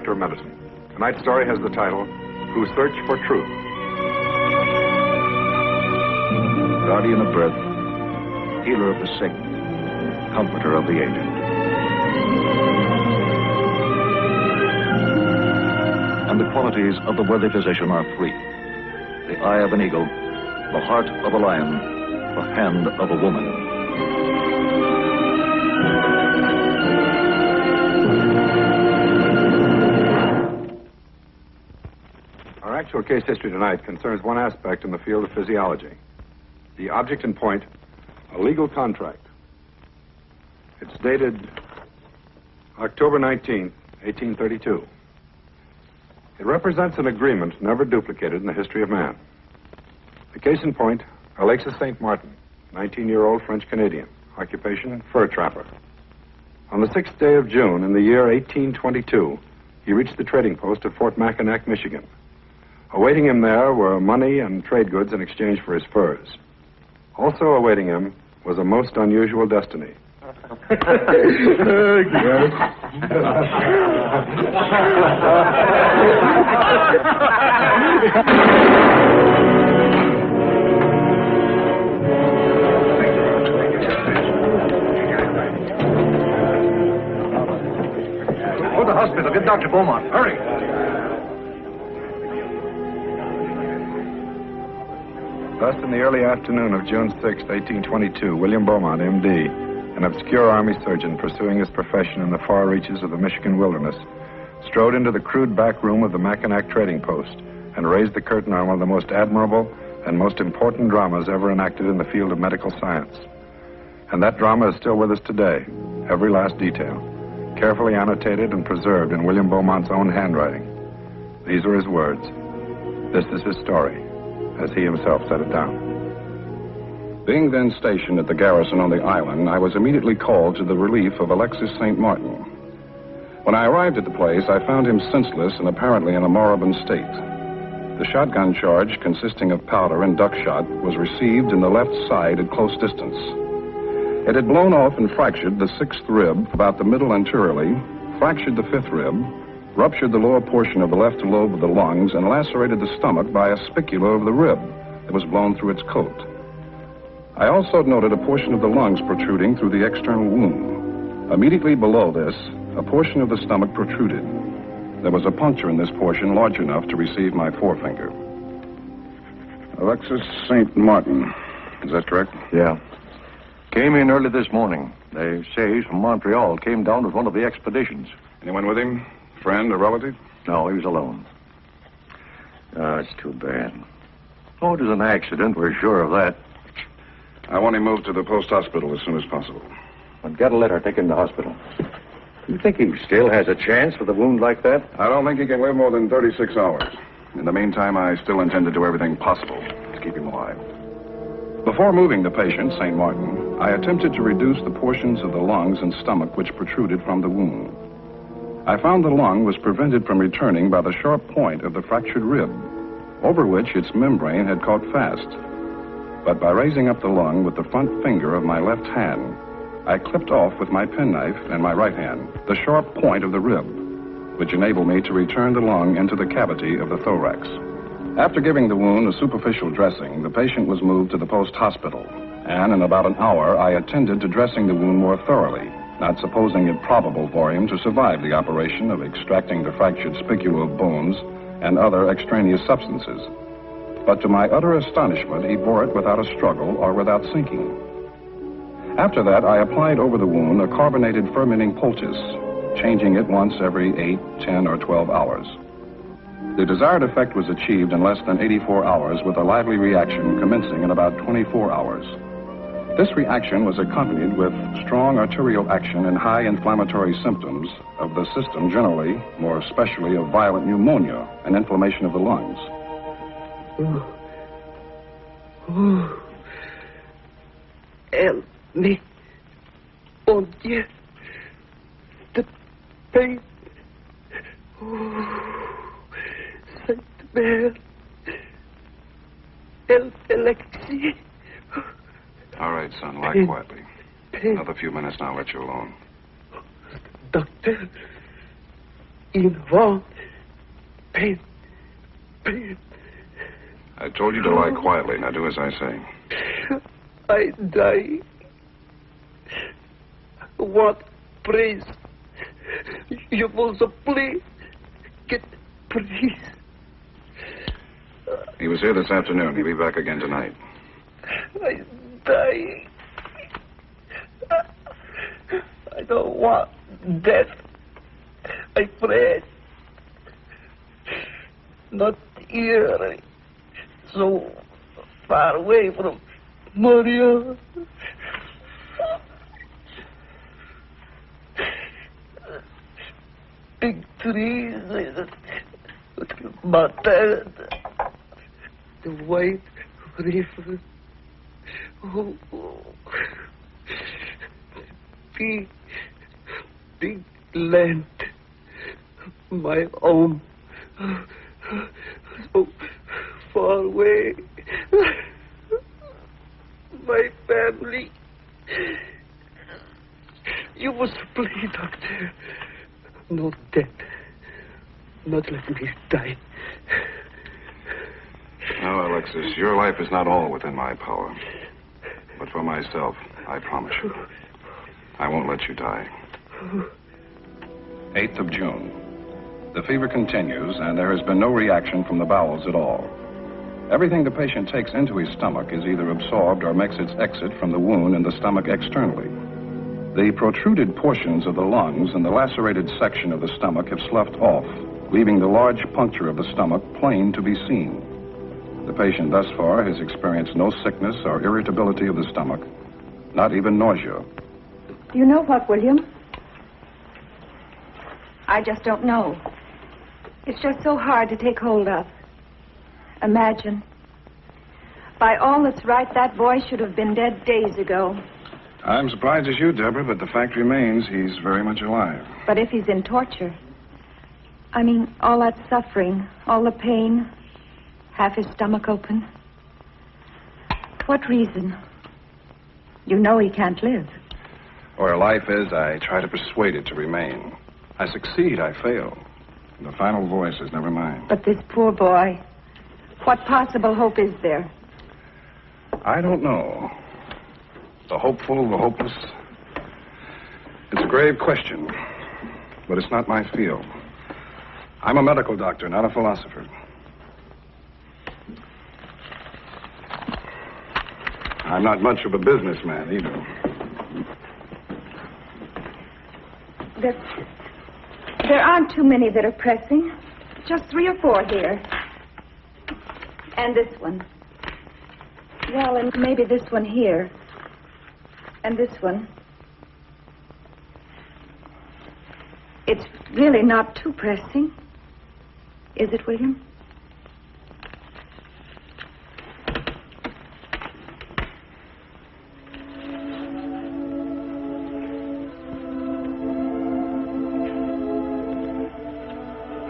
doctor of medicine. Tonight's story has the title, Who Search for Truth. Guardian of birth, healer of the sick, comforter of the aged. And the qualities of the worthy physician are three: the eye of an eagle, the heart of a lion, the hand of a woman. Our actual case history tonight concerns one aspect in the field of physiology. The object in point, a legal contract. It's dated October 19, 1832. It represents an agreement never duplicated in the history of man. The case in point, Alexis St. 19-year-old French-Canadian, occupation, fur trapper. On the 6th day of June in the year 1822, he reached the trading post at Fort Mackinac, Michigan. Awaiting him there were money and trade goods in exchange for his furs. Also awaiting him was a most unusual destiny. Go to the hospital. Get Dr. Beaumont. Hurry. Thus, in the early afternoon of June 6, 1822, William Beaumont, M.D., an obscure army surgeon pursuing his profession in the far reaches of the Michigan wilderness, strode into the crude back room of the Mackinac trading post and raised the curtain on one of the most admirable and most important dramas ever enacted in the field of medical science. And that drama is still with us today, every last detail, carefully annotated and preserved in William Beaumont's own handwriting. These are his words. This is his story, as he himself set it down. Being then stationed at the garrison on the island, I was immediately called to the relief of Alexis St. When I arrived at the place, I found him senseless and apparently in a moribund state. The shotgun charge, consisting of powder and duck shot, was received in the left side at close distance. It had blown off and fractured the 6th rib about the middle anteriorly, fractured the 5th rib, ruptured the lower portion of the left lobe of the lungs, and lacerated the stomach by a spicula of the rib that was blown through its coat. I also noted a portion of the lungs protruding through the external wound. Immediately below this, a portion of the stomach protruded. There was a puncture in this portion large enough to receive my forefinger. Alexis St. Is that correct? Yeah. Came in early this morning. They say he's from Montreal. Came down with one of the expeditions. Anyone with him? Friend or relative? No, he was alone. Oh, it's too bad. Oh, it was an accident. We're sure of that. I want him moved to the post hospital as soon as possible. Well, get a letter. Take him to hospital. You think he still has a chance with a wound like that? I don't think he can live more than 36 hours. In the meantime, I still intend to do everything possible to keep him alive. Before moving the patient, St. I attempted to reduce the portions of the lungs and stomach which protruded from the wound. I found the lung was prevented from returning by the sharp point of the fractured rib, over which its membrane had caught fast. But by raising up the lung with the front finger of my left hand, I clipped off with my penknife and my right hand the sharp point of the rib, which enabled me to return the lung into the cavity of the thorax. After giving the wound a superficial dressing, the patient was moved to the post hospital, and in about an hour I attended to dressing the wound more thoroughly, not supposing it probable for him to survive the operation of extracting the fractured spicula of bones and other extraneous substances. But to my utter astonishment, he bore it without a struggle or without sinking. After that, I applied over the wound a carbonated fermenting poultice, changing it once every 8, 10, or 12 hours. The desired effect was achieved in less than 84 hours, with a lively reaction commencing in about 24 hours. This reaction was accompanied with strong arterial action and high inflammatory symptoms of the system generally, more especially of violent pneumonia and inflammation of the lungs. Help me, mon Dieu, the pain. Sainte Mère, help Alexis. All right, son, lie quietly. Another few minutes and I'll let you alone. Doctor, in one pain. I told you to lie quietly. Now do as I say. I die. What praise? You must please get praise. He was here this afternoon. He'll be back again tonight. I die. I don't want death. I pray. Not here. So far away from Maria. Big trees. Mountain. The white river. Oh. Big land. My own. So far away. My family. You must play, doctor. Not dead. Not let me die. No, Alexis, your life is not all within my power. But for myself, I promise you, I won't let you die. 8th of June. The fever continues, and there has been no reaction from the bowels at all. Everything the patient takes into his stomach is either absorbed or makes its exit from the wound in the stomach externally. The protruded portions of the lungs and the lacerated section of the stomach have sloughed off, leaving the large puncture of the stomach plain to be seen. The patient thus far has experienced no sickness or irritability of the stomach, not even nausea. You know what, William? I just don't know. It's just so hard to take hold of. Imagine. By all that's right, that boy should have been dead days ago. I'm surprised as you, Deborah, but the fact remains he's very much alive. But if he's in torture, I mean, all that suffering, all the pain, half his stomach open. What reason? You know he can't live. Where life is, I try to persuade it to remain. I succeed, I fail. The final voice is never mine. But this poor boy, what possible hope is there? I don't know. The hopeful, the hopeless. It's a grave question, but it's not my field. I'm a medical doctor, not a philosopher. I'm not much of a businessman, either. There aren't too many that are pressing. Just 3 or 4 here. And this one. Well, and maybe this one here. And this one. It's really not too pressing. Is it, William?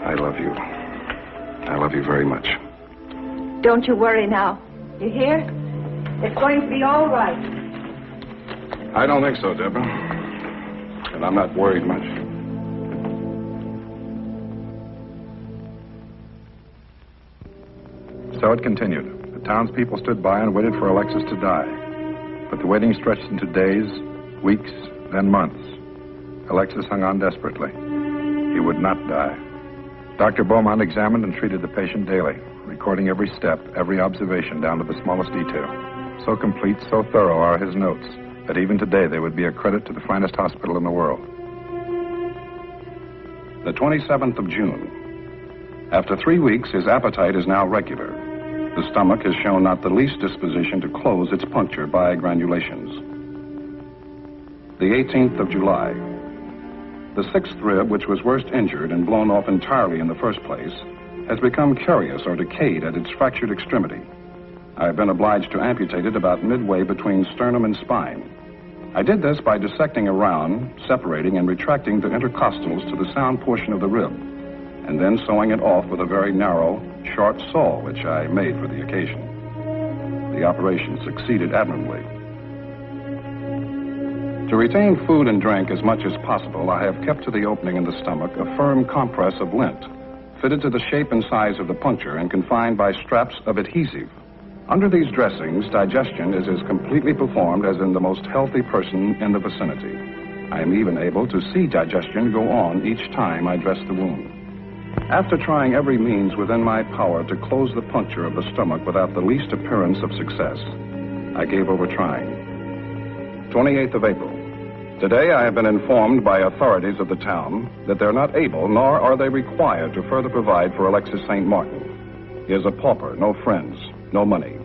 I love you. I love you very much. Don't you worry now. You hear? It's going to be all right. I don't think so, Deborah. And I'm not worried much. So it continued. The townspeople stood by and waited for Alexis to die. But the waiting stretched into days, weeks, then months. Alexis hung on desperately. He would not die. Dr. Beaumont examined and treated the patient daily, recording every step, every observation down to the smallest detail. So complete, so thorough are his notes, that even today they would be a credit to the finest hospital in the world. The 27th of June. After 3 weeks, his appetite is now regular. The stomach has shown not the least disposition to close its puncture by granulations. The 18th of July. The 6th rib, which was worst injured and blown off entirely in the first place, has become carious or decayed at its fractured extremity. I have been obliged to amputate it about midway between sternum and spine. I did this by dissecting around, separating and retracting the intercostals to the sound portion of the rib, and then sewing it off with a very narrow, short saw, which I made for the occasion. The operation succeeded admirably. To retain food and drink as much as possible, I have kept to the opening in the stomach a firm compress of lint, fitted to the shape and size of the puncture and confined by straps of adhesive. Under these dressings, digestion is as completely performed as in the most healthy person in the vicinity. I am even able to see digestion go on each time I dress the wound. After trying every means within my power to close the puncture of the stomach without the least appearance of success, I gave over trying. 28th of April. Today I have been informed by authorities of the town that they're not able, nor are they required, to further provide for Alexis St. He is a pauper, no friends, no money.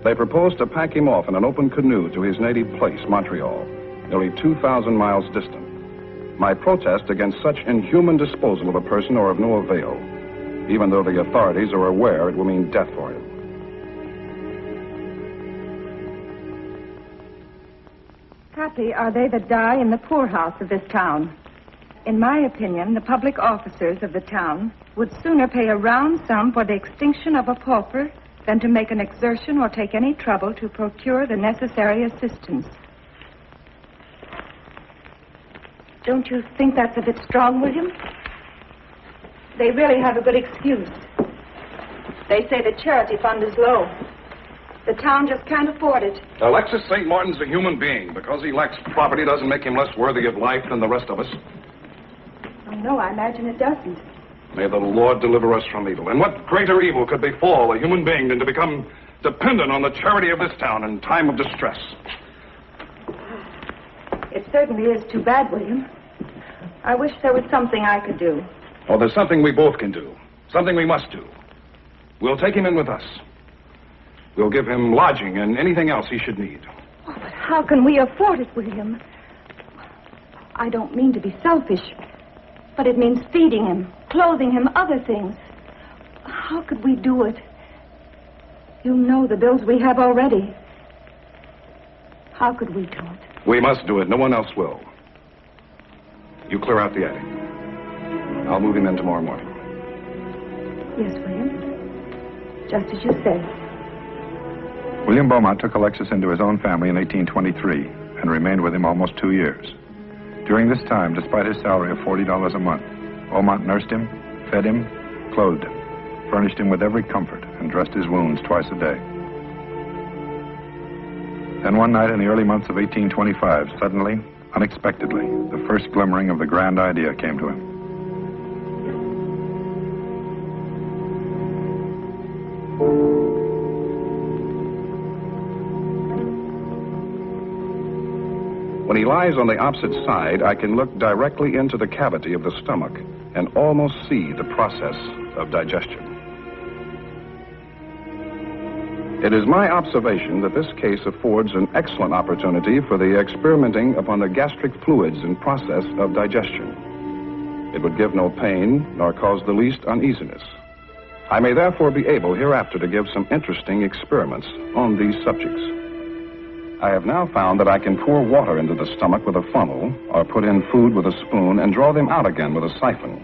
They propose to pack him off in an open canoe to his native place, Montreal, nearly 2,000 miles distant. My protest against such inhuman disposal of a person are of no avail, even though the authorities are aware it will mean death for him. Happy are they that die in the poorhouse of this town. In my opinion, the public officers of the town would sooner pay a round sum for the extinction of a pauper than to make an exertion or take any trouble to procure the necessary assistance. Don't you think that's a bit strong, William? They really have a good excuse. They say the charity fund is low. The town just can't afford it. Alexis St. Martin's a human being. Because he lacks property doesn't make him less worthy of life than the rest of us. Oh, no, I imagine it doesn't. May the Lord deliver us from evil. And what greater evil could befall a human being than to become dependent on the charity of this town in time of distress? It certainly is too bad, William. I wish there was something I could do. Oh, there's something we both can do. Something we must do. We'll take him in with us. We'll give him lodging and anything else he should need. Oh, but how can we afford it, William? I don't mean to be selfish, but it means feeding him, clothing him, other things. How could we do it? You know the bills we have already. How could we do it? We must do it. No one else will. You clear out the attic. I'll move him in tomorrow morning. Yes, William. Just as you say. William Beaumont took Alexis into his own family in 1823 and remained with him almost 2 years. During this time, despite his salary of $40 a month, Beaumont nursed him, fed him, clothed him, furnished him with every comfort, and dressed his wounds twice a day. Then one night in the early months of 1825, suddenly, unexpectedly, the first glimmering of the grand idea came to him. When he lies on the opposite side, I can look directly into the cavity of the stomach and almost see the process of digestion. It is my observation that this case affords an excellent opportunity for the experimenting upon the gastric fluids and process of digestion. It would give no pain nor cause the least uneasiness. I may therefore be able hereafter to give some interesting experiments on these subjects. I have now found that I can pour water into the stomach with a funnel or put in food with a spoon and draw them out again with a siphon.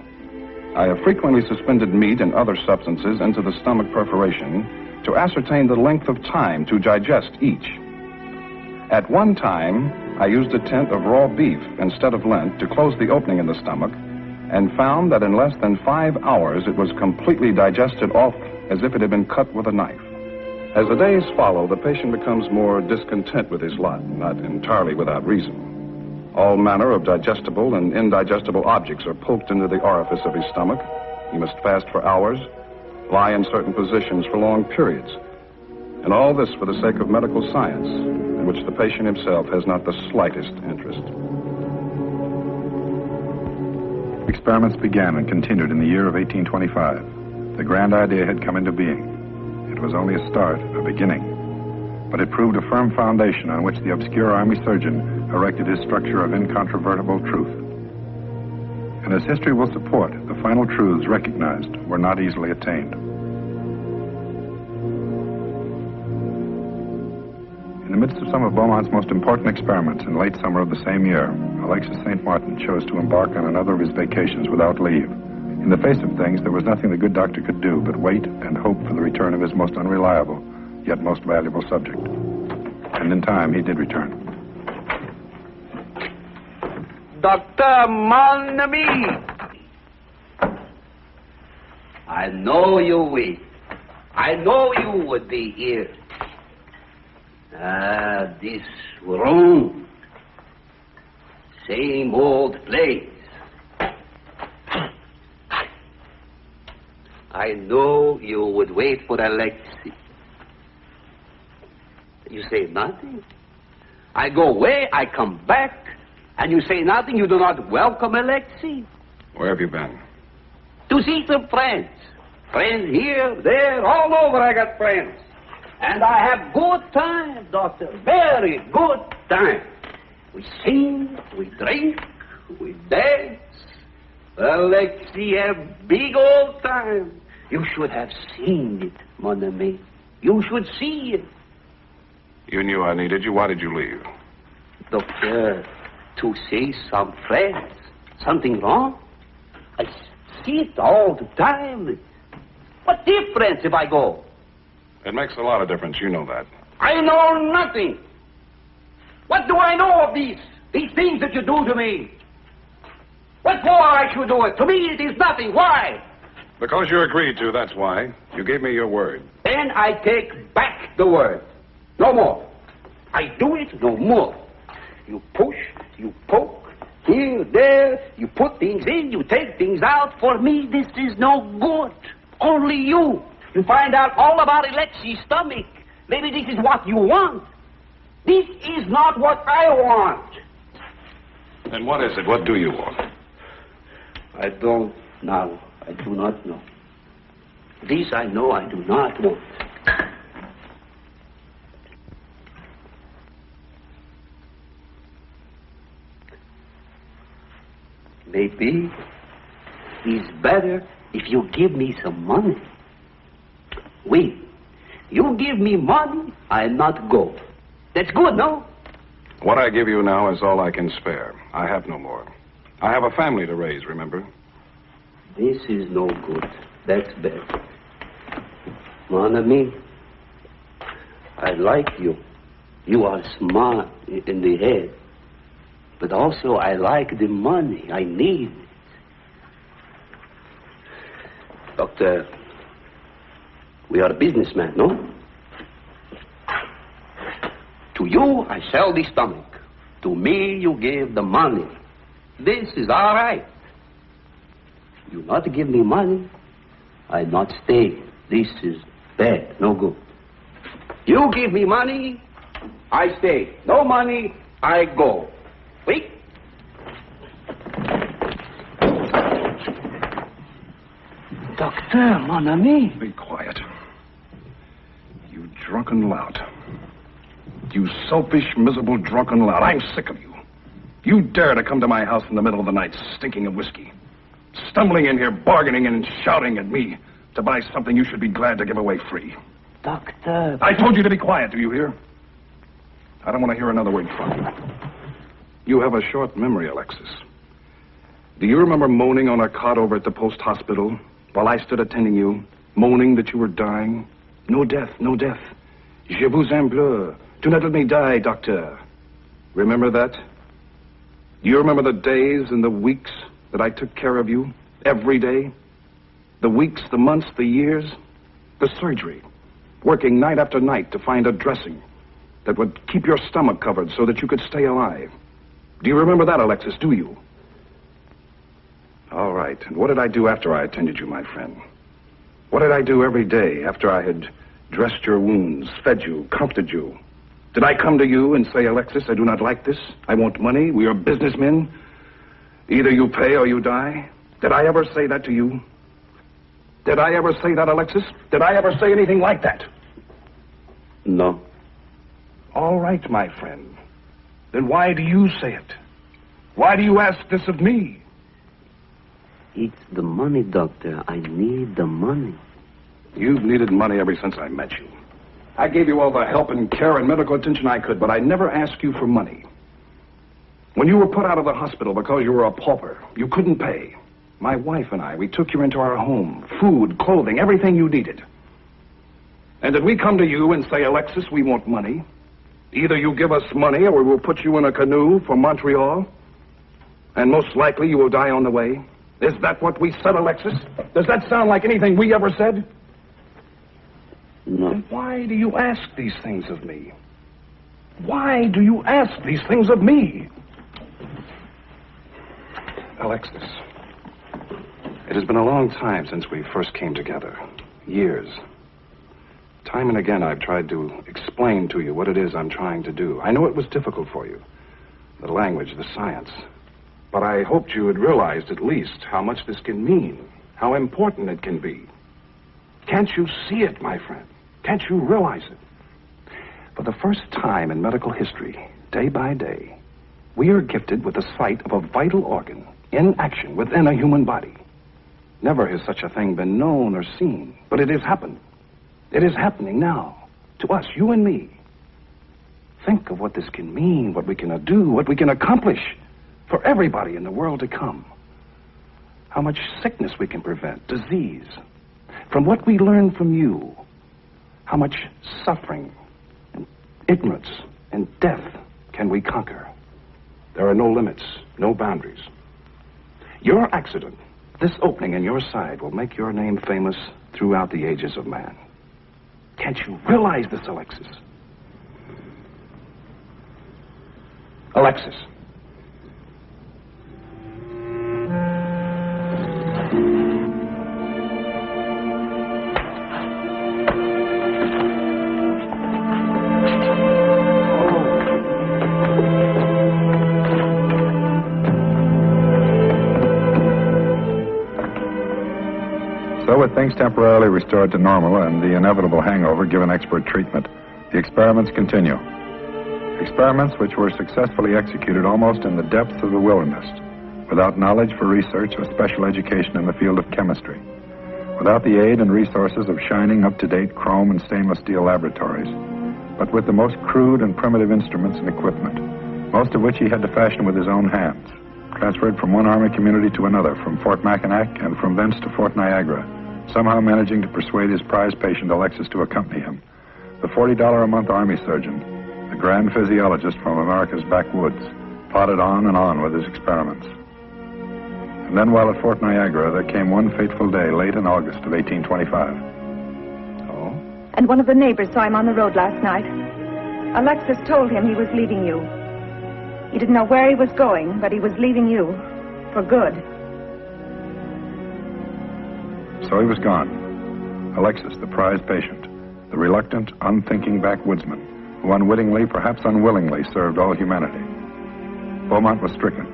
I have frequently suspended meat and other substances into the stomach perforation to ascertain the length of time to digest each. At one time, I used a tint of raw beef instead of lint to close the opening in the stomach and found that in less than 5 hours it was completely digested off as if it had been cut with a knife. As the days follow, the patient becomes more discontent with his lot, not entirely without reason. All manner of digestible and indigestible objects are poked into the orifice of his stomach. He must fast for hours, lie in certain positions for long periods, and all this for the sake of medical science, in which the patient himself has not the slightest interest. Experiments began and continued in the year of 1825. The grand idea had come into being. It was only a start, a beginning, but it proved a firm foundation on which the obscure army surgeon erected his structure of incontrovertible truth. And as history will support, the final truths recognized were not easily attained. In the midst of some of Beaumont's most important experiments in late summer of the same year, Alexis St. chose to embark on another of his vacations without leave. In the face of things, there was nothing the good doctor could do but wait and hope for the return of his most unreliable, yet most valuable subject. And in time, he did return. Doctor, mon ami. I know you will. I know you would be here. This room. Same old place. I know you would wait for Alexis. You say nothing. I go away, I come back, and you say nothing. You do not welcome Alexis. Where have you been? To see some friends. Friends here, there, all over I got friends. And I have good time, doctor. Very good time. We sing, we drink, we dance. Alexis have big old time. You should have seen it, mon ami. You should see it. You knew I needed you. Why did you leave? Doctor, to see some friends. Something wrong? I see it all the time. What difference if I go? It makes a lot of difference. You know that. I know nothing. What do I know of these things that you do to me? What for I should do it? To me it is nothing. Why? Because you agreed to, that's why. You gave me your word. Then I take back the word. No more. I do it no more. You push, you poke, here, there, you put things in, you take things out. For me, this is no good. Only you. You find out all about Alexis' stomach. Maybe this is what you want. This is not what I want. Then what is it? What do you want? I don't know. I do not know. This I know I do not want. Maybe it's better if you give me some money. Wait. You give me money, I'll not go. That's good, no? What I give you now is all I can spare. I have no more. I have a family to raise, remember? This is no good. That's bad. Mon ami, I like you. You are smart in the head. But also I like the money. I need it. Doctor, we are businessmen, no? To you, I sell the stomach. To me, you give the money. This is all right. You not give me money, I not stay. This is bad, no good. You give me money, I stay. No money, I go. Wait. Doctor, mon ami. Be quiet. You drunken lout. You selfish, miserable, drunken lout. I'm sick of you. You dare to come to my house in the middle of the night stinking of whiskey. Stumbling in here, bargaining and shouting at me to buy something you should be glad to give away free. Doctor. I told you to be quiet, do you hear? I don't want to hear another word from you. You have a short memory, Alexis. Do you remember moaning on a cot over at the post hospital while I stood attending you, moaning that you were dying? No death, no death. Je vous implore. Do not let me die, doctor. Remember that? Do you remember the days and the weeks that I took care of you? Every day? The weeks, the months, the years? The surgery. Working night after night to find a dressing that would keep your stomach covered so that you could stay alive. Do you remember that, Alexis, do you? All right. And what did I do after I attended you, my friend? What did I do every day after I had dressed your wounds, fed you, comforted you? Did I come to you and say, Alexis, I do not like this. I want money. We are businessmen. Either you pay or you die. Did I ever say that to you? Did I ever say that, Alexis? Did I ever say anything like that? No. All right, my friend. Then why do you say it? Why do you ask this of me? It's the money, doctor. I need the money. You've needed money ever since I met you. I gave you all the help and care and medical attention I could, but I never asked you for money. When you were put out of the hospital because you were a pauper, you couldn't pay. My wife and I, we took you into our home, food, clothing, everything you needed. And did we come to you and say, Alexis, we want money? Either you give us money or we will put you in a canoe for Montreal? And most likely you will die on the way. Is that what we said, Alexis? Does that sound like anything we ever said? No. Then why do you ask these things of me? Why do you ask these things of me? Alexis, it has been a long time since we first came together. Years. Time and again I've tried to explain to you what it is I'm trying to do. I know it was difficult for you. The language, the science. But I hoped you had realized at least how much this can mean, how important it can be. Can't you see it, my friend? Can't you realize it? For the first time in medical history, day by day, we are gifted with the sight of a vital organ in action within a human body. Never has such a thing been known or seen, but it has happened. It is happening now, to us, you and me. Think of what this can mean, what we can do, what we can accomplish for everybody in the world to come. How much sickness we can prevent, disease. From what we learn from you, how much suffering and ignorance and death can we conquer? There are no limits, no boundaries. Your accident, this opening in your side, will make your name famous throughout the ages of man. Can't you realize this, Alexis? Alexis. So with things temporarily restored to normal and the inevitable hangover given expert treatment, the experiments continue. Experiments which were successfully executed almost in the depths of the wilderness, without knowledge for research or special education in the field of chemistry, without the aid and resources of shining, up-to-date chrome and stainless steel laboratories, but with the most crude and primitive instruments and equipment, most of which he had to fashion with his own hands, transferred from one Army community to another, from Fort Mackinac and from thence to Fort Niagara, somehow managing to persuade his prize patient Alexis to accompany him. The $40 a month Army surgeon, the grand physiologist from America's backwoods, plodded on and on with his experiments. And then while at Fort Niagara, there came one fateful day late in August of 1825. Oh? And one of the neighbors saw him on the road last night. Alexis told him he was leaving you. He didn't know where he was going, but he was leaving you for good. So he was gone. Alexis, the prize patient, the reluctant, unthinking backwoodsman, who unwittingly, perhaps unwillingly, served all humanity. Beaumont was stricken,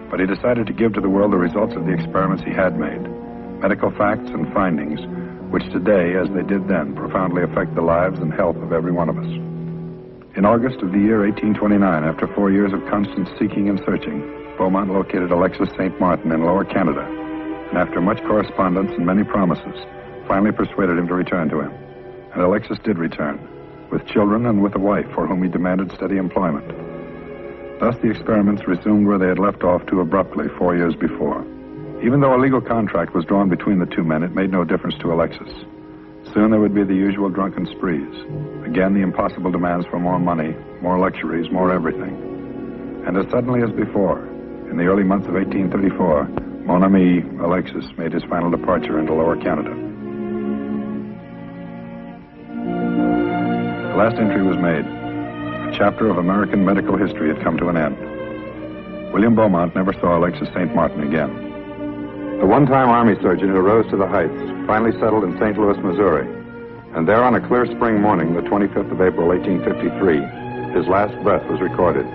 but he decided to give to the world the results of the experiments he had made, medical facts and findings, which today, as they did then, profoundly affect the lives and health of every one of us. In August of the year 1829, after 4 years of constant seeking and searching, Beaumont located Alexis St. Martin in Lower Canada, and after much correspondence and many promises, finally persuaded him to return to him. And Alexis did return, with children and with a wife for whom he demanded steady employment. Thus the experiments resumed where they had left off too abruptly 4 years before. Even though a legal contract was drawn between the two men, it made no difference to Alexis. Soon there would be the usual drunken sprees. Again, the impossible demands for more money, more luxuries, more everything. And as suddenly as before, in the early months of 1834, mon ami, Alexis, made his final departure into Lower Canada. The last entry was made. A chapter of American medical history had come to an end. William Beaumont never saw Alexis St. Martin again. The one-time Army surgeon who rose to the heights finally settled in St. Louis, Missouri. And there on a clear spring morning, the 25th of April, 1853, his last breath was recorded.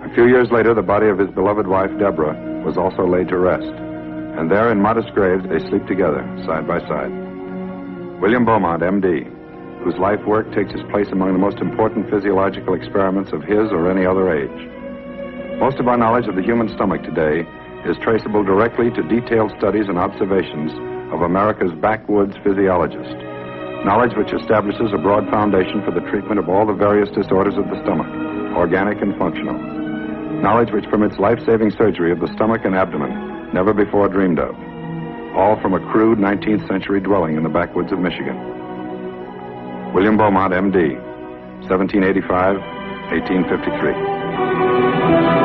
A few years later, the body of his beloved wife, Deborah, was also laid to rest. And there in modest graves, they sleep together, side by side. William Beaumont, M.D., whose life work takes his place among the most important physiological experiments of his or any other age. Most of our knowledge of the human stomach today is traceable directly to detailed studies and observations of America's backwoods physiologist. Knowledge which establishes a broad foundation for the treatment of all the various disorders of the stomach, organic and functional. Knowledge which permits life-saving surgery of the stomach and abdomen, never before dreamed of. All from a crude 19th century dwelling in the backwoods of Michigan. William Beaumont, M.D., 1785, 1853.